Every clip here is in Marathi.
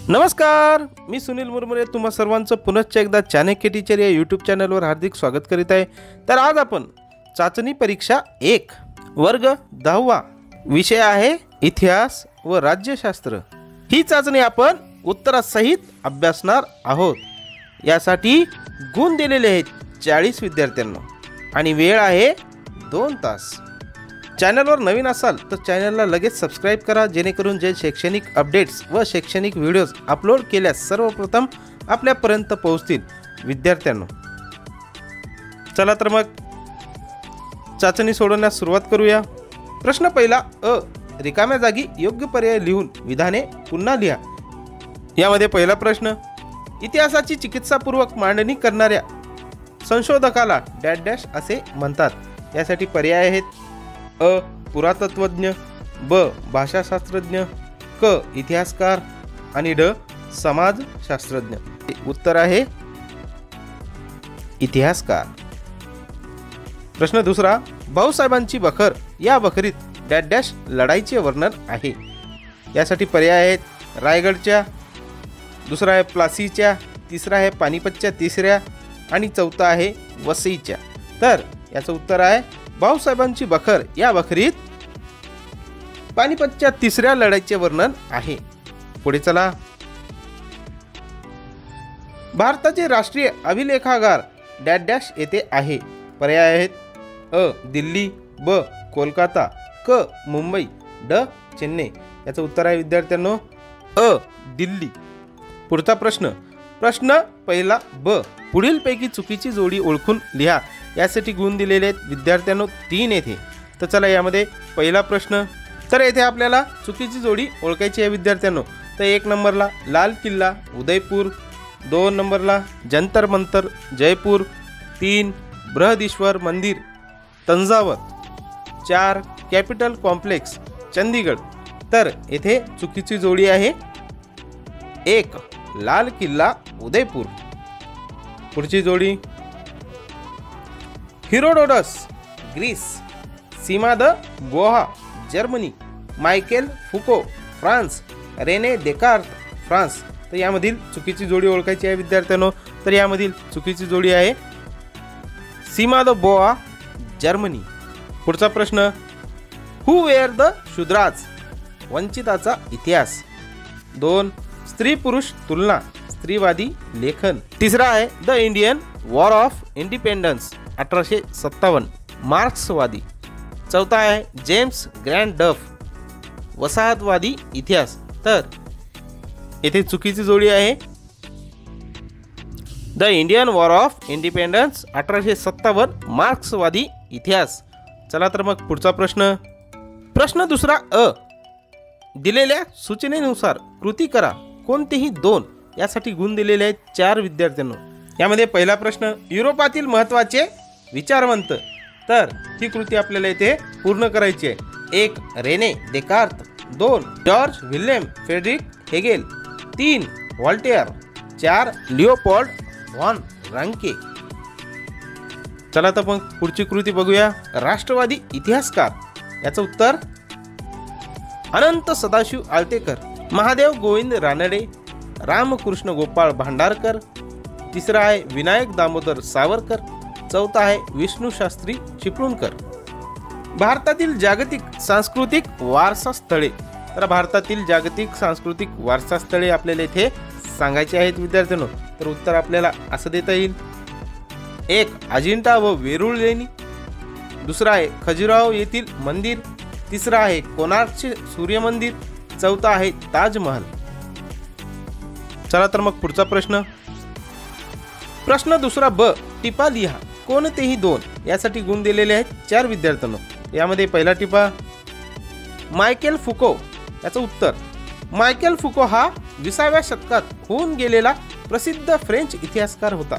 नमस्कार, मी सुनील मुरमुरे तुम्हा सर्वांचं पुनश्च एकदा चाणक्य टीचर या यूट्यूब चॅनलवर हार्दिक स्वागत करीत आहे। तर आज आपण चाचणी परीक्षा 1 वर्ग 10वा विषय आहे इतिहास व राज्यशास्त्र। ही चाचणी आपण उत्तरासहित अभ्यासणार आहोत। यासाठी गुण दिलेले आहेत 40 विद्यार्थ्यांना आणि वेळ आहे 2 तास। चॅनलवर नवीन असाल तर चॅनलला लगेच सबस्क्राइब करा, जेणेकरून जे शैक्षणिक अपडेट्स व शैक्षणिक व्हिडिओज अपलोड केल्यास सर्वप्रथम आपल्यापर्यंत पोहोचतील विद्यार्थ्यांनो। चला तर मग चाचणी सोडवण्यास सुरुवात करूया। प्रश्न पहिला अ, रिकाम्या जागी योग्य पर्याय लिहून विधाने पुन्हा लिहा। यामध्ये पहिला प्रश्न, इतिहासाची चिकित्सापूर्वक मांडणी करणाऱ्या संशोधकाला डॅश डॅश असे म्हणतात। यासाठी पर्याय आहेत अ, पुरातत्वज्ञ, ब, भाषाशास्त्रज्ञ, क, इतिहासकार आणि ड, समाजशास्त्रज्ञ। उत्तर आहे इतिहासकार। प्रश्न दुसरा, भाऊसाहेबांची बखर या बखरीत डॅश डॅश लढाईचे वर्णन आहे। यासाठी पर्याय आहेत रायगडच्या, दुसरा आहे प्लासीच्या, तिसरा आहे पानिपतच्या तिसऱ्या आणि चौथा आहे वसईच्या। तर याचं उत्तर आहे भाऊसाहेबांची बखर या बखरीत पानिपतच्या तिसऱ्या लढाईचे वर्णन आहे। पुढे चला, भारताचे राष्ट्रीय अभिलेखागार डॅश डॅश येथे आहे। पर्याय आहेत अ, दिल्ली, ब, कोलकाता, क, मुंबई, ड, चेन्नई। याचं उत्तर आहे विद्यार्थ्यांनो अ, दिल्ली। पुढचा प्रश्न पहिला ब, पुढीलपैकी चुकीची जोडी ओळखून लिहा। यासाठी गुण दिलेले आहेत विद्यार्थ्यांनो 3 येथे। तर चला यामध्ये पहिला प्रश्न, तर येथे आपल्याला चुकीची जोडी ओळखायची आहे विद्यार्थ्यांनो। तर 1 नंबरला लाल किल्ला उदयपूर, 2 नंबरला जंतर मंतर जयपूर, 3 बृहदीश्वर मंदिर तंजावर, 4 कॅपिटल कॉम्प्लेक्स चंदीगड। तर येथे चुकीची जोडी आहे 1 लाल किल्ला उदयपूर। पुढची जोडी हेरोडोटस ग्रीस, सीमा द गोहा Germany, Michael फुको France, Renee Descartes France. तर यामधील चुकीची जोडी ओळखायची आहे विद्यार्थ्यांनो। तर यामधील चुकीची जोडी आहे सीमा द बोआ जर्मनी। पुढचा प्रश्न, हु वेअर द शूद्राज वंचिताचा इतिहास। 2 स्त्री पुरुष तुलना स्त्रीवादी लेखन। तिसरा आहे the Indian war of independence 1857 मार्क्सवादी। चौथा आहे जेम्स ग्रँड डफ वसाहतवादी इतिहास। तर येथे चुकीची जोडी आहे the Indian war of independence 1857 मार्क्सवादी इतिहास। चला तर मग पुढचा प्रश्न दुसरा अ, दिलेल्या सूचनेनुसार कृती करा कोणतेही 2। यासाठी गुण दिलेले आहेत 4 विद्यार्थ्यांना। यामध्ये पहिला प्रश्न, युरोपातील महत्त्वाचे विचारवंत। तर ही कृती आपल्याला इथे पूर्ण करायची आहे। 1 Rene Descartes, 2 George William Friedrich Hegel, 3 Voltaire, 4 Leopold von Ranke. चला तर मग पुढची कृती बघूया। राष्ट्रवादी इतिहासकार। याचं उत्तर अनंत सदाशिव आळतेकर, महादेव गोविंद रानडे, रामकृष्ण गोपाळ भांडारकर। तिसरा आहे विनायक दामोदर सावरकर, चौथा आहे विष्णू शास्त्री चिपळूणकर। भारतातील जागतिक सांस्कृतिक वारसा स्थळे। तर भारतातील जागतिक सांस्कृतिक वारसा स्थळे आपल्याला इथे सांगायची आहेत विद्यार्थ्यांनो। तर उत्तर आपल्याला असं देता येईल 1 अजिंठा व वेरूळ लेणी, दुसरा आहे खजुराहो येथील मंदिर, तिसरा आहे कोणार्कचे सूर्य मंदिर, चौथा आहे ताजमहल। चला तर मग पुढचा प्रश्न दुसरा ब, टिपा लिहा कोणतेही 2। यासाठी गुण दिलेले आहेत 4 विद्यार्थ्यांना। यामध्ये पहिला टिपा मायकेल फुको। याचं उत्तर मायकेल फुको हा 20व्या शतकात होऊन गेलेला प्रसिद्ध फ्रेंच इतिहासकार होता।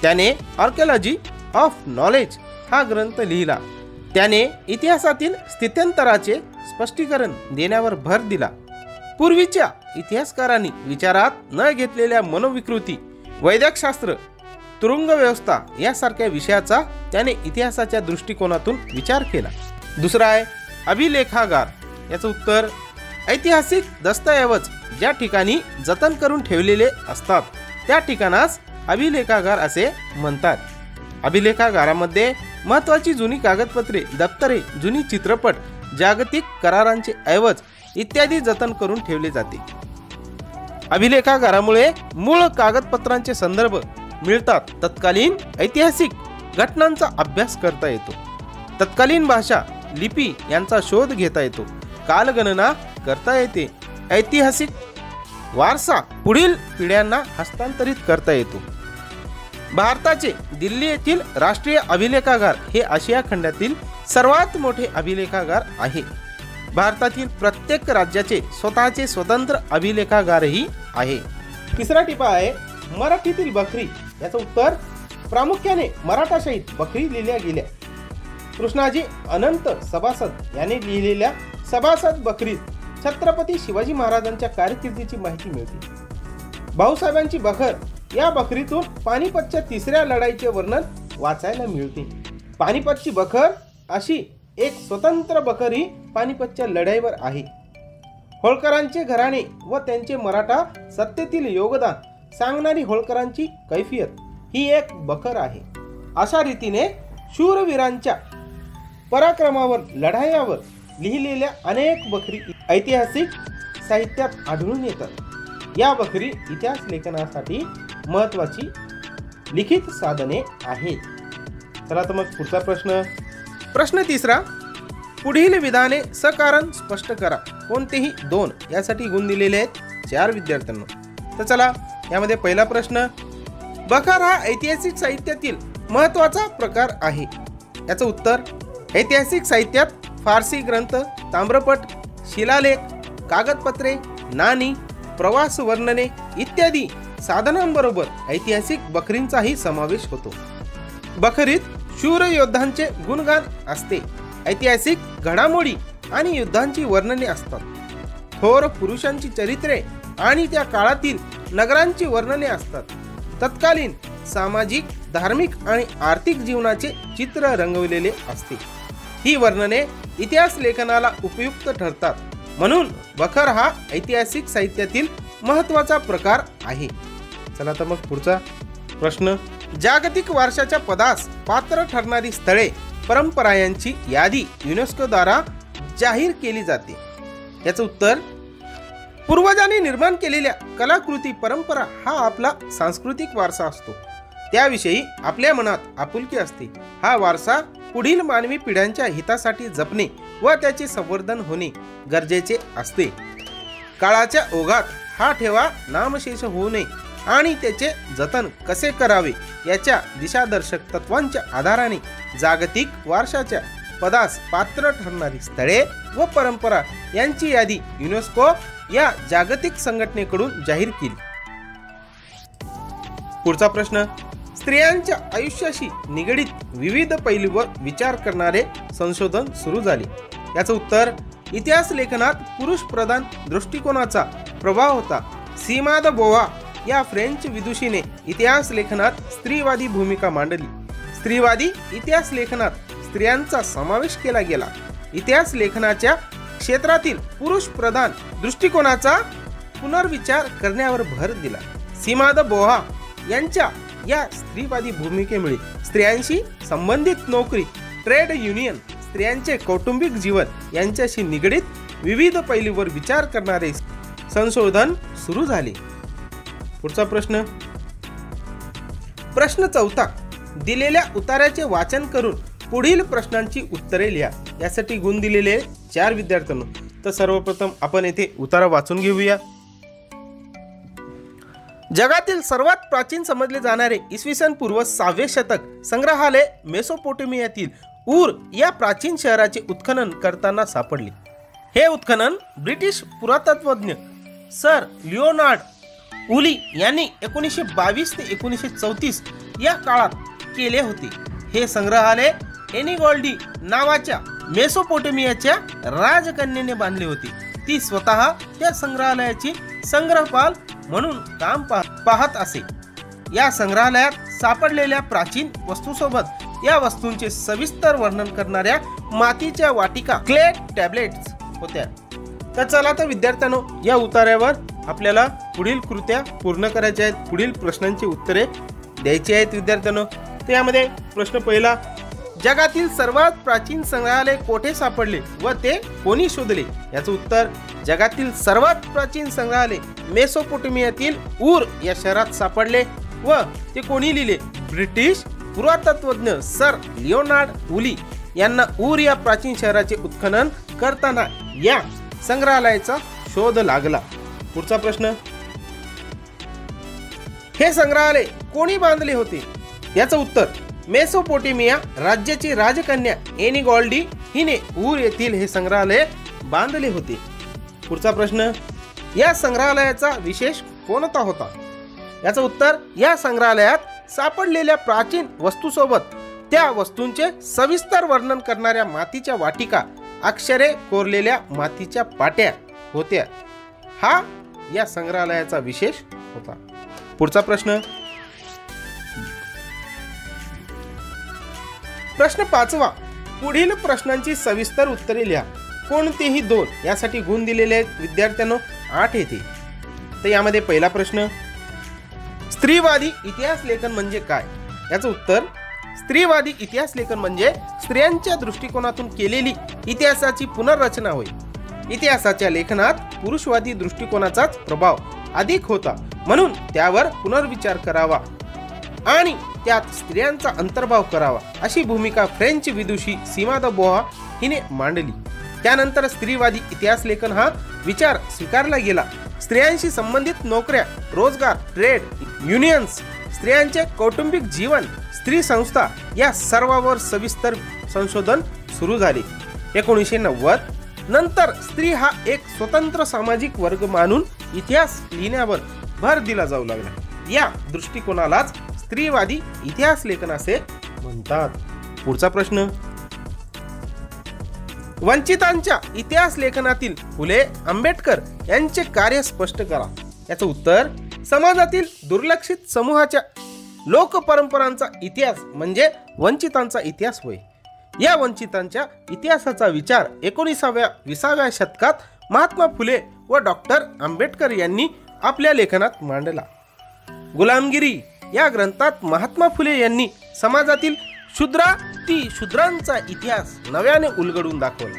त्याने आर्किओलॉजी ऑफ नॉलेज हा ग्रंथ लिहिला। त्याने इतिहासातील स्थित्यंतराचे स्पष्टीकरण देण्यावर भर दिला। पूर्वीच्या इतिहासकारांनी विचारात न घेतलेल्या मनोविकृती, वैद्यकशास्त्र, तुरुंग व्यवस्था यासारख्या विषयाचा त्याने इतिहासाच्या दृष्टिकोनातून विचार केला। दुसरा आहे अभिलेखागार। याचं उत्तर ऐतिहासिक दस्तऐवज ज्या ठिकाणी जतन करून ठेवलेले असतात त्या ठिकाणास अभिलेखागार असे म्हणतात. अभिलेखागारामध्ये महत्त्वाची जुनी कागदपत्रे, दप्तरे, जुनी चित्रपट, जागतिक करारांचे ऐवज इत्यादी जतन करून ठेवले जाते. अभिलेखागारामुळे मूळ कागदपत्रांचे संदर्भ मिळतात. तत्कालीन ऐतिहासिक घटनांचा अभ्यास करता येतो. तत्कालीन भाषा, लिपी यांचा शोध घेता येतो. कालगणना करता येते. ऐतिहासिक वारसा पुढील पिढ्यांना हस्तांतरित करता येतो. भारताचे दिल्ली येथील राष्ट्रीय अभिलेखागार हे आशिया खंडातील सर्वात मोठे अभिलेखागार आहे. भारतातील प्रत्येक राज्याचे स्वतःचे स्वतंत्र अभिलेखागारही आहे. तिसरा टिपा आहे मराठीतील बखरी. याचं उत्तर प्रामुख्याने मराठाशाहीत बखरी लिहिल्या गेल्या. कृष्णाजी अनंत सभासद यांनी लिहिलेल्या सभासद बखरीत छत्रपती शिवाजी महाराजांच्या कारकिर्दीची माहिती मिळते. भाऊसाहेबांची बखर या बखरीतून पानिपतच्या तिसऱ्या लढाईचे वर्णन वाचायला मिळते. पानिपतची बखर अशी एक स्वतंत्र बखर ही पानिपतच्या लढाईवर आहे. होळकरांचे घराणे व त्यांचे मराठा सत्तेतील योगदान सांगणारी होळकरांची कैफियत ही एक बखर आहे. अशा रीतीने शूरवीरांच्या पराक्रमावर, लढायावर लिहिलेल्या अनेक बखरी ऐतिहासिक साहित्यात आढळून येतात. या बखरी इतिहास लेखनासाठी महत्त्वाची लिखित साधने आहेत. चला तर मग पुढचा प्रश्न तिसरा. पुढील विधाने सकारण स्पष्ट करा. कोणतेही 2 यासाठी गुण दिलेले आहेत 4 विद्यार्थ्यांना. तर चला यामध्ये पहिला प्रश्न. बखर हा ऐतिहासिक साहित्यातील महत्त्वाचा प्रकार आहे. याचं उत्तर ऐतिहासिक साहित्यात फारसी ग्रंथ, ताम्रपट, शिलालेख, कागदपत्रे, नाणी, प्रवास वर्णने इत्यादी साधनांबरोबर ऐतिहासिक बखरींचाही समावेश होतो. बखरीत शूर योद्धांचे गुणगान असते. ऐतिहासिक घडामोडी आणि युद्धांची वर्णने असतात. थोर पुरुषांची चरित्रे आणि त्या काळातील नगरांची वर्णने असतात. तत्कालीन सामाजिक, धार्मिक आणि आर्थिक जीवनाचे चित्र रंगवलेले असते. ही वर्णने इतिहास लेखनाला उपयुक्त ठरतात. म्हणून बखर हा ऐतिहासिक साहित्यातील महत्त्वाचा प्रकार आहे. चला तर मग पुढचा प्रश्न. जागतिक वारशाच्या पदास पात्र ठरणारी स्थळे, परंपरा यांची यादी युनेस्को द्वारा जाहीर केली जाते. याचं उत्तर पूर्वजांनी निर्माण केलेल्या कलाकृती, परंपरा हा आपला सांस्कृतिक वारसा असतो. त्याविषयी आपल्या मनात आपुलकी असते. हा वारसा पुढील मानवी पिढ्यांच्या हितासाठी जपणे व त्याचे संवर्धन होणे गरजेचे असते. काळाच्या ओघात हा ठेवा नामशेष होऊ नये आणि त्याचे जतन कसे करावे याच्या दिशादर्शक तत्वांच्या आधाराने जागतिक वारशाच्या पदास पात्र ठरणारी स्थळे व परंपरा यांची यादी युनेस्को या जागतिक संघटनेकडून जाहीर केली. पुढचा प्रश्न. स्त्रियांच्या आयुष्याशी निगडीत विविध पैलूवर विचार करणारे संशोधन सुरू झाले. याचं उत्तर इतिहास लेखनात पुरुष प्रधान दृष्टिकोनाचा प्रभाव होता. सीमा द बोवा या फ्रेंच विदुषीने इतिहास लेखनात स्त्रीवादी भूमिका मांडली. स्त्रीवादी इतिहास लेखनात स्त्रियांचा समावेश केला गेला. इतिहास लेखनाच्या क्षेत्रातील पुरुष प्रधान दृष्टिकोनाचा पुनर्विचार करण्यावर भर दिला. सीमा द बोहा यांच्या या स्त्रीवादी भूमिकेमुळे स्त्रियांशी संबंधित नोकरी, ट्रेड युनियन, स्त्रियांचे कौटुंबिक जीवन यांच्याशी निगडीत विविध पैलूवर विचार करणारे संशोधन सुरू झाले. पुढचा प्रश्न. प्रश्न चौथा. दिलेल्या उतार्याचे वाचन करून पुढील प्रश्नांची उत्तरे लिहा. यासाठी गुण दिलेले 4 विद्यार्थ्यांना. तर सर्वप्रथम आपण येथे उतारा वाचून घेऊया. जगातील सर्वात प्राचीन समजले जाणारे इसवी सन पूर्व 6वे शतक संग्रहालय मेसोपोटेमियातील ऊर या प्राचीन शहराचे उत्खनन करताना सापडले. हे उत्खनन ब्रिटिश पुरातत्वज्ञ सर लिओनार्ड उली यांनी 1922 ते 1934 या काळात केले होते. हे संग्रहालय एनिगॉल्डी नावाच्या मेसोपोटेमियाच्या राजकन्येने बांधले होते. ती स्वतः त्या संग्रहालयाची संग्रहपाल म्हणून काम पाहत असे. या संग्रहालयात सापडलेल्या प्राचीन वस्तूसोबत या वस्तूंचे सविस्तर वर्णन करणाऱ्या मातीच्या वाटिका, क्ले टॅब्लेट्स होत्या. तर चला तर विद्यार्थ्यांनो, या उतार्यावर आपल्याला पुढील कृत्या पूर्ण करायच्या आहेत, पुढील प्रश्नांची उत्तरे द्यायची आहेत विद्यार्थ्यांनो. तर यामध्ये प्रश्न पहिला, जगातील सर्वात प्राचीन संग्रहालय कोठे सापडले व ते कोणी शोधले? याचं उत्तर, जगातील सर्वात प्राचीन संग्रहालय मेसोपोटेमियातील ऊर या शहरात सापडले व ते कोणी लिहिले? ब्रिटिश पुरातत्वज्ञ सर लिओनार्ड वुली यांना ऊर या प्राचीन शहराचे उत्खनन करताना या संग्रहालयाचा शोध लागला. पुढचा प्रश्न, हे संग्रहालय कोणी बांधले होते? याचं उत्तर, मेसोपोटेमिया राज्याची राजकन्या एनिगॉल्डी हिने ऊर येथील हे संग्रहालय बांधले होते. पुढचा प्रश्न, या संग्रहालयाचा विशेष कोणता होता? याचं उत्तर, या संग्रहालयात सापडलेल्या प्राचीन वस्तूसोबत त्या वस्तूंचे सविस्तर वर्णन करणाऱ्या मातीच्या वाटिका, अक्षरे कोरलेल्या मातीच्या पाट्या होत्या. हा या संग्रहालयाचा विशेष होता. पुढचा प्रश्न, प्रश्न 5वा, पुढील प्रश्नांची सविस्तर उत्तरे लिहा. कोणतेही 2 यासाठी गुण दिलेले आहेत विद्यार्थ्यांनो, 8 येते. तर यामध्ये पहिला प्रश्न, स्त्रीवादी इतिहास लेखन म्हणजे काय? याचं उत्तर, स्त्रीवादी इतिहास लेखन म्हणजे स्त्रियांच्या दृष्टिकोनातून केलेली इतिहासाची पुनर्रचना होय. इतिहासाच्या लेखनात पुरुषवादी दृष्टिकोनाचाच प्रभाव अधिक होता, म्हणून त्यावर पुनर्विचार करावा आणि त्यात स्त्रियांचा अंतर्भाव करावा अशी भूमिका फ्रेंच विदुषी सीमा द बोहा हिने मांडली. त्यानंतर स्त्रीवादी इतिहास लेखन हा विचार स्वीकारला गेला. स्त्रियांशी संबंधित नोकऱ्या, रोजगार, ट्रेड युनियन्स, स्त्रियांचे कौटुंबिक जीवन, स्त्री संस्था या सर्वांवर सविस्तर संशोधन सुरू झाले. 1990 नंतर स्त्री हा एक स्वतंत्र सामाजिक वर्ग मानून इतिहास लिहिण्यावर भर दिला जाऊ लागला. या दृष्टिकोनालाच स्त्रीवादी इतिहास लेखन असे म्हणतात. पुढचा प्रश्न, वंचितांच्या इतिहास लेखनातील फुले आंबेडकर यांचे कार्य स्पष्ट करा. याचं उत्तर, समाजातील दुर्लक्षित समूहाच्या लोकपरंपरांचा इतिहास म्हणजे वंचितांचा इतिहास होय. या वंचितांच्या इतिहासाचा विचार 19व्या-20व्या शतकात महात्मा फुले व डॉक्टर आंबेडकर यांनी आपल्या लेखनात मांडला. गुलामगिरी या ग्रंथात महात्मा फुले यांनी समाजातील शूद्रांचा इतिहास नव्याने उलगडून दाखवला.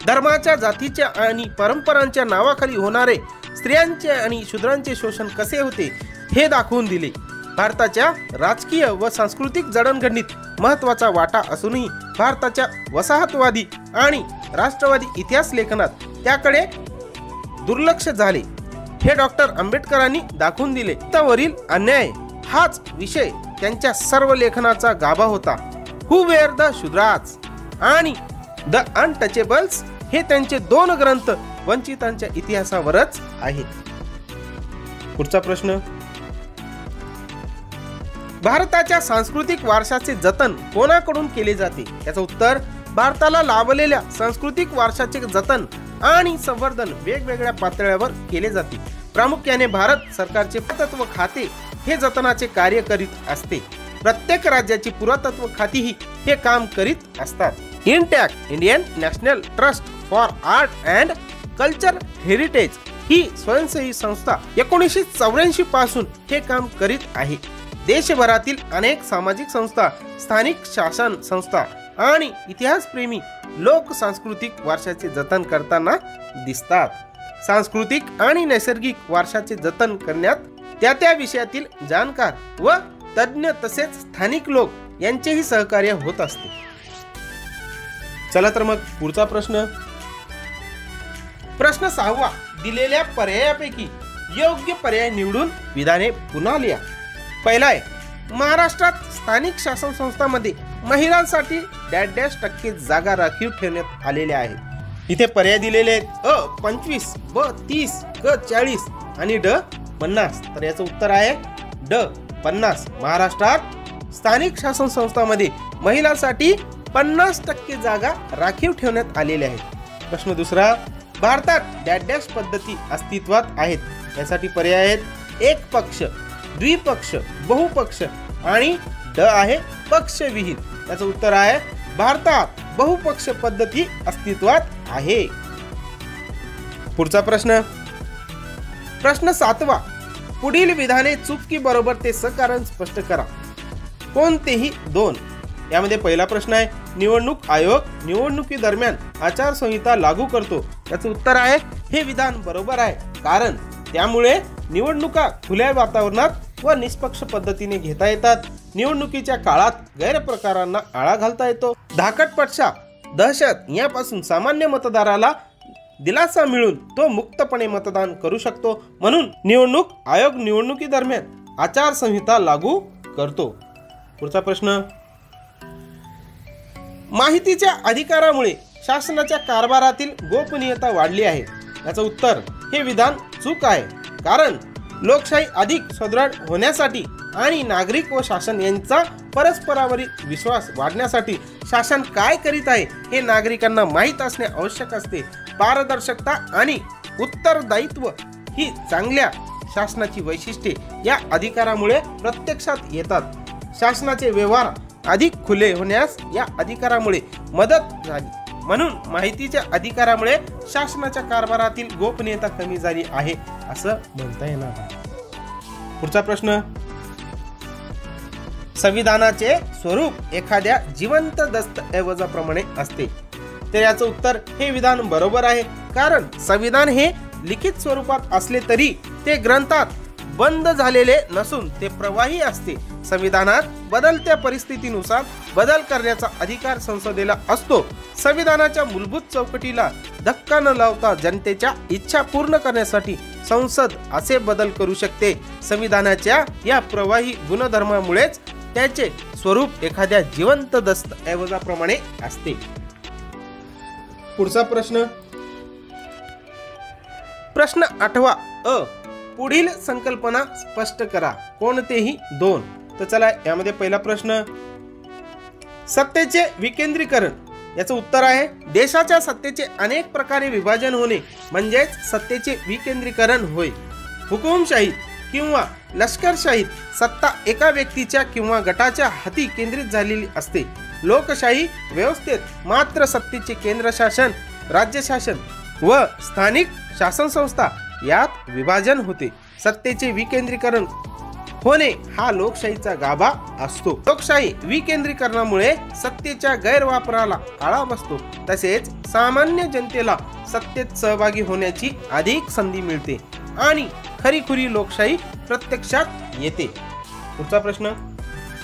धर्माच्या, जातीच्या आणि परंपरांच्या नावाखाली होणारे स्त्रियांचे आणि शूद्रांचे शोषण कसे होते हे दाखवून दिले. भारताच्या राजकीय व सांस्कृतिक जडणघडणीत महत्त्वाचा वाटा असूनही भारताच्या वसाहतवादी आणि राष्ट्रवादी इतिहास लेखनात त्याकडे दुर्लक्ष झाले हे डॉक्टर आंबेडकरांनी दाखवून दिले. त्यावरील अन्याय हाच विषय त्यांच्या सर्व लेखनाचा गाभा होता. हू वेअर द शूद्राज आणि द अनटचेबल्स हे त्यांचे 2 ग्रंथ वंचितांच्या इतिहासावरच आहेत. पुढचा प्रश्न, भारताच्या सांस्कृतिक वारशाचे जतन कोणाकडून केले जाते? याचं उत्तर, भारताला लाभलेल्या सांस्कृतिक वारशाचे जतन आणि संवर्धन वेगवेगळ्या पातळ्यावर केले जाते. प्रामुख्याने भारत सरकारचे पुरातत्व खाते हे जतनाचे कार्य करीत असते. प्रत्येक राज्याची पुरातत्व खातीही हे काम करीत असतात. INTACH Indian National Trust for Art and Culture Heritage ही स्वयंसेवी संस्था 1984 पासून हे काम करीत आहे. देशभरातील अनेक सामाजिक संस्था, स्थानिक शासन संस्था आणि इतिहासप्रेमी लोक सांस्कृतिक वारशाचे जतन करताना दिसतात. सांस्कृतिक आणि नैसर्गिक वारशाचे जतन करण्यात त्या त्या विषयातील जाणकार व तज्ञ तसेच स्थानिक लोक यांचेही सहकार्य होत असते. चला तर मग पुढचा प्रश्न, प्रश्न 6वा, दिलेल्या पर्यायापैकी योग्य पर्याय निवडून विधाने पुन्हा लिहा. पहिला आहे, महाराष्ट्रात स्थानिक शासन संस्थांमध्ये महिलांसाठी %, जागा राखीव ठेवण्यात आलेल्या आहेत. इथे पर्याय दिलेले आहेत: अ 25, ब 30, क 40 आणि ड 50. तर याचं उत्तर आहे ड 50. महाराष्ट्रात स्थानिक शासन संस्थांमध्ये महिलांसाठी 50% जागा राखीव ठेवण्यात आलेल्या आहेत. प्रश्न दुसरा, भारतात -- पद्धती अस्तित्वात आहेत. यासाठी पर्याय आहेत: एक पक्ष, द्विपक्ष, बहुपक्ष आणि ड आहे पक्षविहीन. याचं उत्तर आहे भारतात बहुपक्ष पद्धती अस्तित्वात आहे. पुढचा प्रश्न, प्रश्न 7वा, पुढील विधाने चूक की बरोबर ते सकारण स्पष्ट करा. कोणतेही 2. यामध्ये पहिला प्रश्न आहे, निवडणूक आयोग निवडणुकीदरम्यान आचारसंहिता लागू करतो. याचं उत्तर आहे हे विधान बरोबर आहे, कारण त्यामुळे निवडणुका खुल्या वातावरणात व निष्पक्ष पद्धतीने घेता येतात. निवडणुकीच्या काळात गैरप्रकारांना आळा घालता येतो. धाकटपट्टा, दहशत यापासून सामान्य मतदाराला दिलासा मिळून तो मुक्तपणे मतदान करू शकतो. म्हणून निवडणूक आयोग निवडणुकी दरम्यान आचारसंहिता लागू करतो. पुढचा प्रश्न, माहितीच्या अधिकारामुळे शासनाच्या कारभारातील गोपनीयता वाढली आहे. याचं उत्तर हे विधान चूक आहे, कारण लोकशाही अधिक सुदृढ होण्यासाठी आणि नागरिक व शासन यांचा परस्परावरील विश्वास वाढण्यासाठी शासन काय करीत आहे हे नागरिकांना माहीत असणे आवश्यक असते. पारदर्शकता आणि उत्तरदायित्व ही चांगल्या शासनाची वैशिष्ट्ये या अधिकारामुळे प्रत्यक्षात येतात. शासनाचे व्यवहार अधिक खुले होण्यास या अधिकारामुळे मदत झाली. म्हणून माहितीच्या अधिकारामुळे शासनाच्या कारभारातील गोपनीयता कमी झाली आहे असं म्हणता येणार. पुढचा प्रश्न, संविधानाचे स्वरूप एखाद्या जिवंत दस्तऐवजाप्रमाणे असते. तर याचं उत्तर हे विधान बरोबर आहे, कारण संविधान हे लिखित स्वरूपात असले तरी ते ग्रंथात बंद झालेले नसून ते प्रवाही असते. संविधानात बदलत्या परिस्थितीनुसार बदल करण्याचा अधिकार संसदेला असतो. संविधानाच्या मूलभूत चौकटीला धक्का न लावता जनतेच्या इच्छा पूर्ण करण्यासाठी संसद असे बदल करू शकते. संविधानाच्या या प्रवाही गुणधर्मामुळेच त्याचे स्वरूप एखाद्या जिवंत दस्तऐवजाप्रमाणे असते. पुढचा प्रश्न, प्रश्न 8वा अ, पुढील संकल्पना स्पष्ट करा. कोणतेही 2. तर चला यामध्ये पहिला प्रश्न, सत्तेचे विकेंद्रीकरण. याचं उत्तर आहे देशाच्या सत्तेचे अनेक प्रकारे विभाजन होणे म्हणजेच सत्तेचे विकेंद्रीकरण होय. हुकुमशाही किंवा लष्करशाहीत सत्ता एका व्यक्तीच्या किंवा गटाच्या हाती केंद्रित झालेली असते. लोकशाही व्यवस्थेत मात्र सत्तेचे केंद्र शासन, राज्य शासन व स्थानिक शासन संस्था यात विभाजन होते. सत्तेचे विकेंद्रीकरण होणे हा लोकशाहीचा गाभा असतो. लोकशाही विकेंद्रीकरणामुळे सत्तेच्या गैरवापराला आळा बसतो. तसेच सामान्य जनतेला सत्तेत सहभागी होण्याची अधिक संधी मिळते आणि खरीखुरी लोकशाही प्रत्यक्षात येते. पुढचा प्रश्न,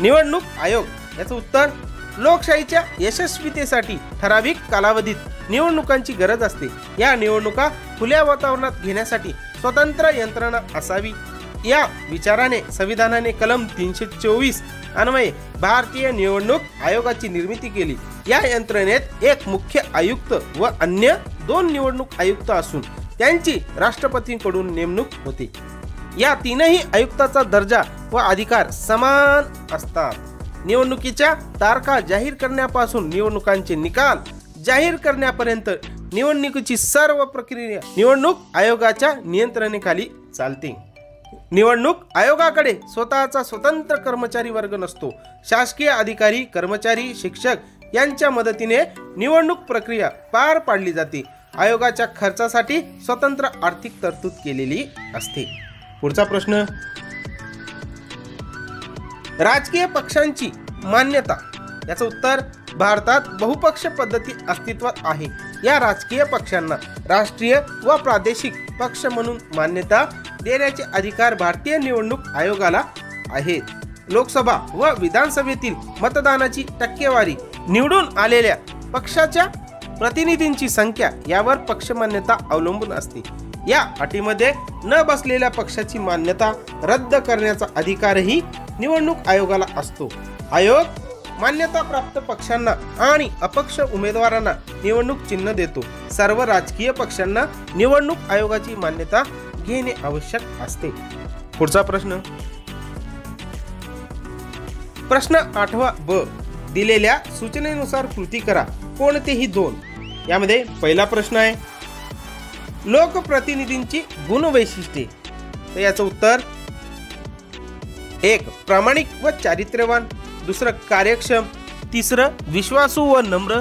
निवडणूक आयोग. याचं उत्तर लोकशाहीच्या यशस्वीतेसाठी ठराविक कालावधीत निवडणुकांची गरज असते. या निवडणुका खुल्या वातावरणात घेण्यासाठी स्वतंत्र यंत्रणा असावी. या विचाराने संविधानाने कलम 324 अन्वये भारतीय निवडणूक आयोगाची निर्मिती केली. या यंत्रणेत एक मुख्य आयुक्त व अन्य 2 निवडणूक आयुक्त असून त्यांची राष्ट्रपतींकडून नेमणूक होते. या 3ही आयुक्ताचा दर्जा व अधिकार समान असतात. निवडणुकीच्या तारखा जाहीर करण्यापासून निवडणुकांचे निकाल जाहीर करण्यापर्यंत निवडणुकीची सर्व प्रक्रिया निवडणूक आयोगाच्या नियंत्रणेखाली चालते. निवडणूक आयोगाकडे स्वतःचा स्वतंत्र कर्मचारी वर्ग नसतो. शासकीय अधिकारी, कर्मचारी, शिक्षक यांच्या मदतीने निवडणूक प्रक्रिया पार पाडली जाते. आयोगाच्या खर्चासाठी स्वतंत्र आर्थिक तरतूद केलेली असते. पुढचा प्रश्न, राजकीय पक्षांची मान्यता. याचं उत्तर भारतात बहुपक्ष पद्धती अस्तित्वात आहे. या राजकीय पक्षांना राष्ट्रीय व प्रादेशिक पक्ष म्हणून मान्यता देण्याचे अधिकार भारतीय निवडणूक आयोगाला आहेत. लोकसभा व विधानसभेतील मतदानाची टक्केवारी, निवडून आलेल्या पक्षाच्या प्रतिनिधींची संख्या यावर पक्ष मान्यता अवलंबून असते. या अटीमध्ये न बसलेल्या पक्षाची मान्यता रद्द करण्याचा अधिकारही निवडणूक आयोगाला असतो. आयोग मान्यता प्राप्त पक्षांना आणि अपक्ष उमेदवारांना निवडणूक चिन्ह देतो. सर्व राजकीय पक्षांना निवडणूक आयोगाची मान्यता घेणे आवश्यक असते. पुढचा प्रश्न, प्रश्न 8वा ब, दिलेल्या सूचनेनुसार कृती करा. कोणतेही 2. यामध्ये पहिला प्रश्न आहे लोकप्रतिनिधींची गुणवैशिष्ट्ये. तर याचं उत्तर 1 प्रामाणिक व चारित्र्यवान, 2 कार्यक्षम, 3 विश्वासू व नम्र,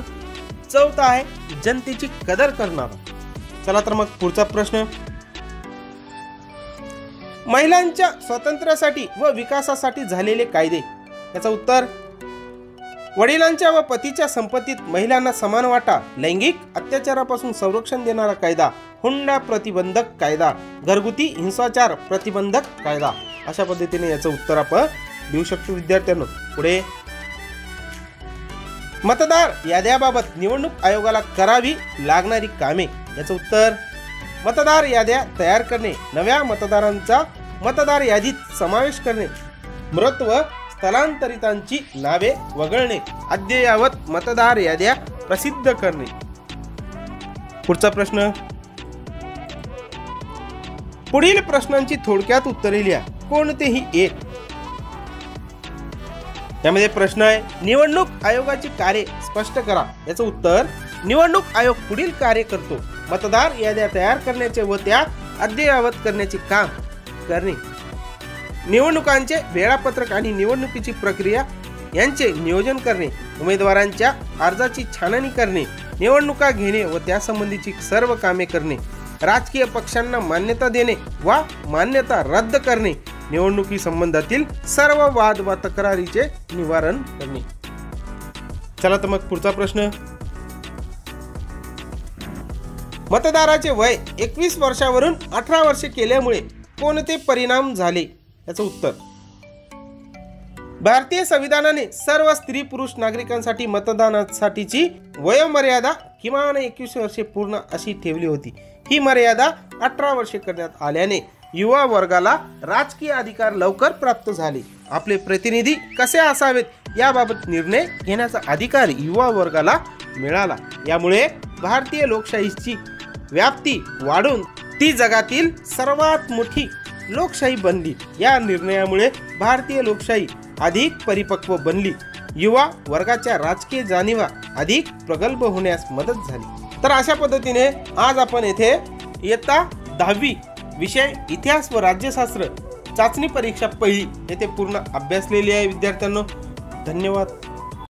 4 आहे जनतेची कदर करणारा. चला तर मग पुढचा प्रश्न, महिलांच्या स्वातंत्र्यासाठी व विकासासाठी झालेले कायदे. याचं उत्तर वडिलांच्या व पतीच्या संपत्तीत महिलांना समान वाटा, लैंगिक अत्याचारापासून संरक्षण देणारा कायदा, हुंडा प्रतिबंधक कायदा, घरगुती हिंसाचार प्रतिबंधक कायदा. अशा पद्धतीने याचं उत्तर आपण देऊ शकतो विद्यार्थ्यांनो. पुढे मतदार याद्याबाबत निवडणूक आयोगाला करावी लागणारी कामे. याचं उत्तर मतदार याद्या तयार करणे, नव्या मतदारांचा मतदार यादीत समावेश करणे, मृत व स्थलांतरितांची नावे वगळणे, अद्ययावत मतदार याद्या प्रसिद्ध करणे. पुढचा प्रश्न. पुढील प्रश्नांची थोडक्यात उत्तरे लिहा. कोणतेही एक. यामध्ये प्रश्न आहे निवडणूक आयोगाची कार्ये स्पष्ट करा. याचं उत्तर निवडणूक आयोग पुढील कार्य करतो: मतदार याद्या तयार करण्याचे व त्या अद्ययावत करण्याचे काम करणे, निवडणुकांचे वेळापत्रक आणि निवडणुकीची प्रक्रिया यांचे नियोजन करणे, उमेदवारांच्या अर्जाची छाननी करणे, निवडणुका घेणे व त्यासंबंधीची सर्व कामे करणे, राजकीय पक्षांना मान्यता देणे वा मान्यता रद्द करणे, निवडणुकी संबंधातील सर्व वाद व तक्रारीचे निवारण करणे. चला तर मग पुढचा प्रश्न. मतदाराचे वय 21 वर्षावरून 18 वर्षे केल्यामुळे कोणते परिणाम झाले. याचं उत्तर भारतीय संविधानाने सर्व स्त्री पुरुष नागरिकांसाठी मतदानासाठीची वयोमर्यादा किमान 21 वर्षे पूर्ण अशी ठेवली होती. ही मर्यादा 18 वर्षे करण्यात आल्याने युवा वर्गाला राजकीय अधिकार लवकर प्राप्त झाले. आपले प्रतिनिधी कसे असावेत याबाबत निर्णय घेण्याचा अधिकार युवा वर्गाला मिळाला. यामुळे भारतीय लोकशाहीची व्याप्ती वाढून ती जगातील सर्वात मोठी लोकशाही बनली. या निर्णयामुळे भारतीय लोकशाही अधिक परिपक्व बनली. युवा वर्गाच्या राजकीय जाणीवा अधिक प्रगल्भ होण्यास मदत झाली. तर अशा पद्धतीने आज आपण येथे इयत्ता 10वी विषय इतिहास व राज्यशास्त्र चाचणी परीक्षा पहिली येथे पूर्ण अभ्यासलेली आहे विद्यार्थ्यांनो. धन्यवाद.